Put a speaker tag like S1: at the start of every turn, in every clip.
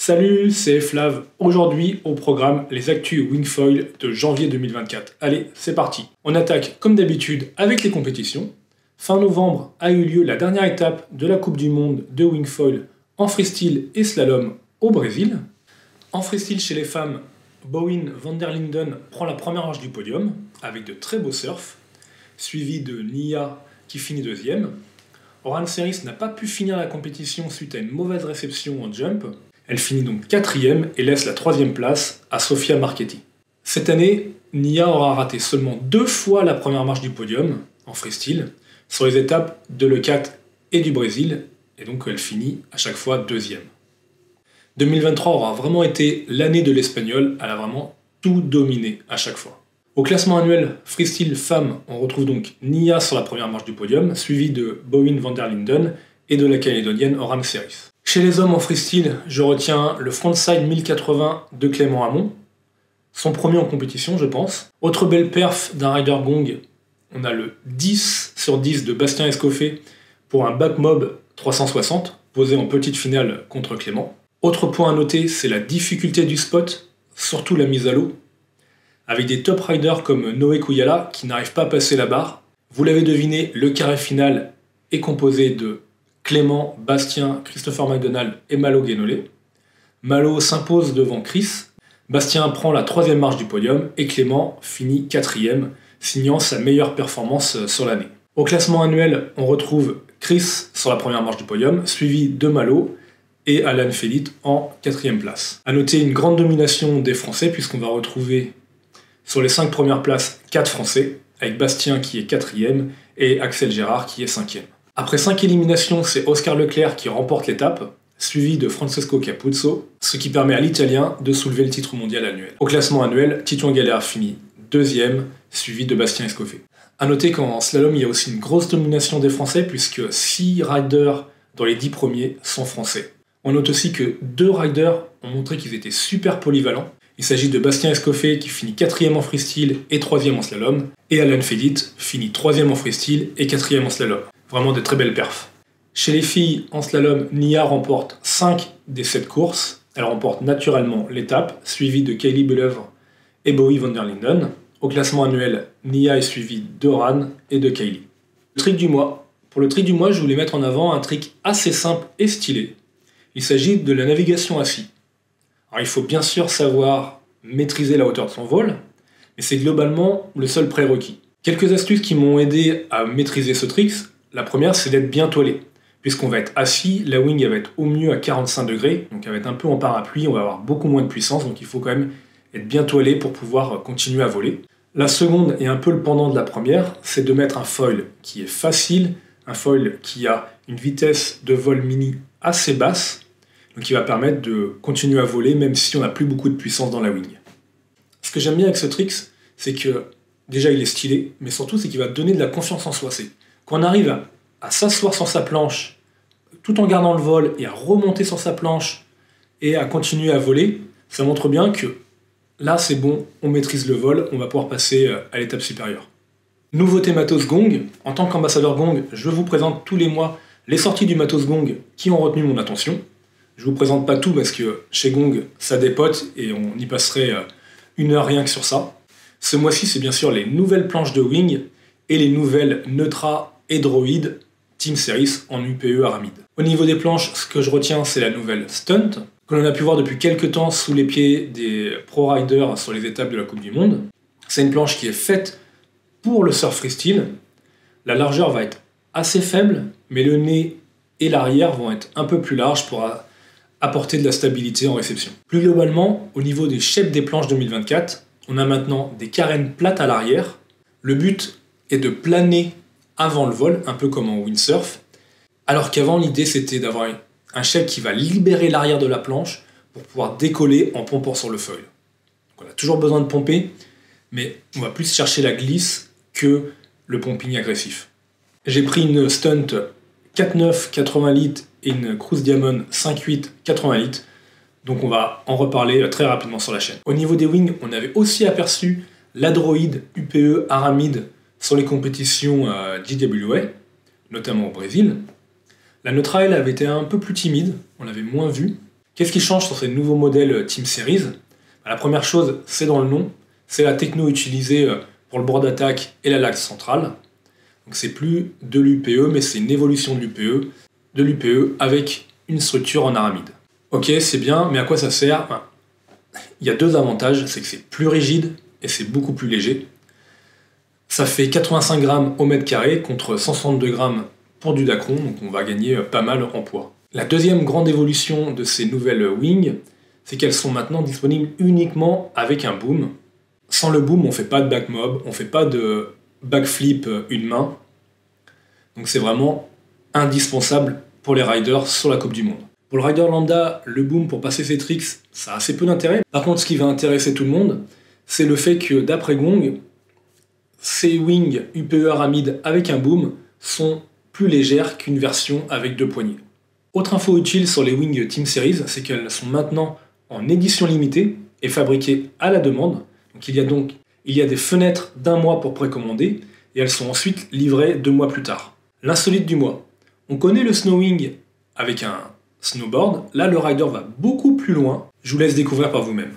S1: Salut, c'est Flav. Aujourd'hui, au programme, les actus Wingfoil de janvier 2024. Allez, c'est parti. On attaque, comme d'habitude, avec les compétitions. Fin novembre a eu lieu la dernière étape de la Coupe du Monde de Wingfoil en freestyle et slalom au Brésil. En freestyle chez les femmes, Bowen van der Linden prend la première marche du podium avec de très beaux surfs, suivi de Nia qui finit deuxième. Oran Seris n'a pas pu finir la compétition suite à une mauvaise réception en jump. Elle finit donc quatrième et laisse la troisième place à Sofia Marchetti. Cette année, Nia aura raté seulement 2 fois la première marche du podium en freestyle sur les étapes de l'E4 et du Brésil, et donc elle finit à chaque fois deuxième. 2023 aura vraiment été l'année de l'Espagnol, elle a vraiment tout dominé à chaque fois. Au classement annuel freestyle femmes, on retrouve donc Nia sur la première marche du podium, suivi de Bowen van der Linden et de la Calédonienne Oran Seris. Chez les hommes en freestyle, je retiens le frontside 1080 de Clément Hamon, son premier en compétition je pense. Autre belle perf d'un rider gong, on a le 10 sur 10 de Bastien Escoffet pour un back mob 360, posé en petite finale contre Clément. Autre point à noter, c'est la difficulté du spot, surtout la mise à l'eau, avec des top riders comme Noé Kouyala qui n'arrivent pas à passer la barre. Vous l'avez deviné, le carré final est composé de Clément, Bastien, Christopher McDonald et Malo Guénolé. Malo s'impose devant Chris, Bastien prend la troisième marche du podium et Clément finit quatrième, signant sa meilleure performance sur l'année. Au classement annuel, on retrouve Chris sur la première marche du podium, suivi de Malo et Alan Félit en quatrième place. A noter une grande domination des Français puisqu'on va retrouver sur les 5 premières places 4 Français, avec Bastien qui est quatrième et Axel Gérard qui est cinquième. Après 5 éliminations, c'est Oscar Leclerc qui remporte l'étape, suivi de Francesco Capuzzo, ce qui permet à l'Italien de soulever le titre mondial annuel. Au classement annuel, Titouan Galère finit deuxième, suivi de Bastien Escoffet. A noter qu'en slalom, il y a aussi une grosse domination des Français, puisque 6 riders dans les 10 premiers sont français. On note aussi que 2 riders ont montré qu'ils étaient super polyvalents. Il s'agit de Bastien Escoffet qui finit 4e en freestyle et 3e en slalom, et Alan Félit finit 3e en freestyle et 4e en slalom. Vraiment de très belles perfs. Chez les filles, en slalom, Nia remporte 5 des 7 courses. Elle remporte naturellement l'étape, suivie de Kylie Belœuvre et Bowen van der Linden. Au classement annuel, Nia est suivie d'Oran et de Kylie. Le trick du mois. Pour le trick du mois, je voulais mettre en avant un trick assez simple et stylé. Il s'agit de la navigation assis. Alors il faut bien sûr savoir maîtriser la hauteur de son vol, mais c'est globalement le seul prérequis. Quelques astuces qui m'ont aidé à maîtriser ce trick. La première, c'est d'être bien toilé. Puisqu'on va être assis, la wing elle va être au mieux à 45 degrés, donc elle va être un peu en parapluie, on va avoir beaucoup moins de puissance, donc il faut quand même être bien toilé pour pouvoir continuer à voler. La seconde, et un peu le pendant de la première, c'est de mettre un foil qui est facile, un foil qui a une vitesse de vol mini assez basse, donc qui va permettre de continuer à voler même si on n'a plus beaucoup de puissance dans la wing. Ce que j'aime bien avec ce trick, c'est que déjà il est stylé, mais surtout c'est qu'il va donner de la confiance en soi. Quand on arrive à s'asseoir sur sa planche tout en gardant le vol et à remonter sur sa planche et à continuer à voler, ça montre bien que là c'est bon, on maîtrise le vol, on va pouvoir passer à l'étape supérieure. Nouveauté matos gong. En tant qu'ambassadeur gong, je vous présente tous les mois les sorties du matos gong qui ont retenu mon attention. Je vous présente pas tout parce que chez Gong ça dépote et on y passerait 1 heure rien que sur ça. Ce mois-ci c'est bien sûr les nouvelles planches de wing et les nouvelles Neutra et Droid Team Series en UPE Aramid. Au niveau des planches, ce que je retiens, c'est la nouvelle Stunt, que l'on a pu voir depuis quelques temps sous les pieds des pro riders sur les étapes de la Coupe du Monde. C'est une planche qui est faite pour le surf freestyle. La largeur va être assez faible, mais le nez et l'arrière vont être un peu plus larges pour apporter de la stabilité en réception. Plus globalement, au niveau des shapes des planches 2024, on a maintenant des carènes plates à l'arrière. Le but est de planer avant le vol, un peu comme en windsurf, alors qu'avant l'idée c'était d'avoir un shape qui va libérer l'arrière de la planche pour pouvoir décoller en pompant sur le foil. Donc on a toujours besoin de pomper, mais on va plus chercher la glisse que le pumping agressif. J'ai pris une stunt 4.9 80 litres et une Cruise Diamond 5.8 80 litres, donc on va en reparler très rapidement sur la chaîne. Au niveau des wings, on avait aussi aperçu la Droid UPE Aramid sur les compétitions GWA, notamment au Brésil. La Neutra, elle avait été un peu plus timide, on l'avait moins vue, Qu'est-ce qui change sur ces nouveaux modèles Team Series? La première chose, c'est dans le nom, c'est la techno utilisée pour le bord d'attaque et la l'axe centrale. Donc c'est plus de l'UPE, mais c'est une évolution de l'UPE avec une structure en aramide. Ok, c'est bien, mais à quoi ça sert? Il y a deux avantages, c'est que c'est plus rigide et c'est beaucoup plus léger. Ça fait 85 grammes au mètre carré contre 162 grammes pour du Dacron, donc on va gagner pas mal en poids. La deuxième grande évolution de ces nouvelles wings, c'est qu'elles sont maintenant disponibles uniquement avec un boom. Sans le boom, on ne fait pas de back mob, on ne fait pas de backflip une main. Donc c'est vraiment indispensable pour les riders sur la Coupe du Monde. Pour le rider lambda, le boom pour passer ses tricks, ça a assez peu d'intérêt. Par contre, ce qui va intéresser tout le monde, c'est le fait que d'après Gong, ces wings UPE aramide avec un boom sont plus légères qu'une version avec deux poignées. Autre info utile sur les wings Team Series, c'est qu'elles sont maintenant en édition limitée et fabriquées à la demande. Donc il y a des fenêtres d'un mois pour précommander et elles sont ensuite livrées 2 mois plus tard. L'insolite du mois. On connaît le snowing avec un snowboard, là le rider va beaucoup plus loin, je vous laisse découvrir par vous-même.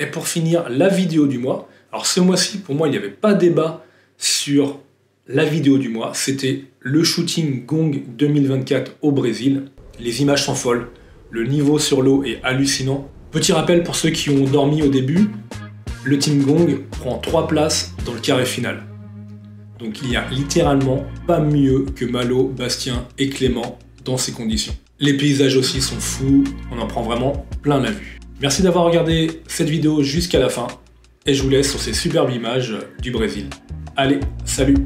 S1: Et pour finir, la vidéo du mois. Alors ce mois-ci, pour moi, il n'y avait pas débat sur la vidéo du mois. C'était le shooting Gong 2024 au Brésil. Les images sont folles, le niveau sur l'eau est hallucinant. Petit rappel pour ceux qui ont dormi au début, le Team Gong prend 3 places dans le carré final. Donc il n'y a littéralement pas mieux que Malo, Bastien et Clément dans ces conditions. Les paysages aussi sont fous, on en prend vraiment plein la vue. Merci d'avoir regardé cette vidéo jusqu'à la fin et je vous laisse sur ces superbes images du Brésil. Allez, salut!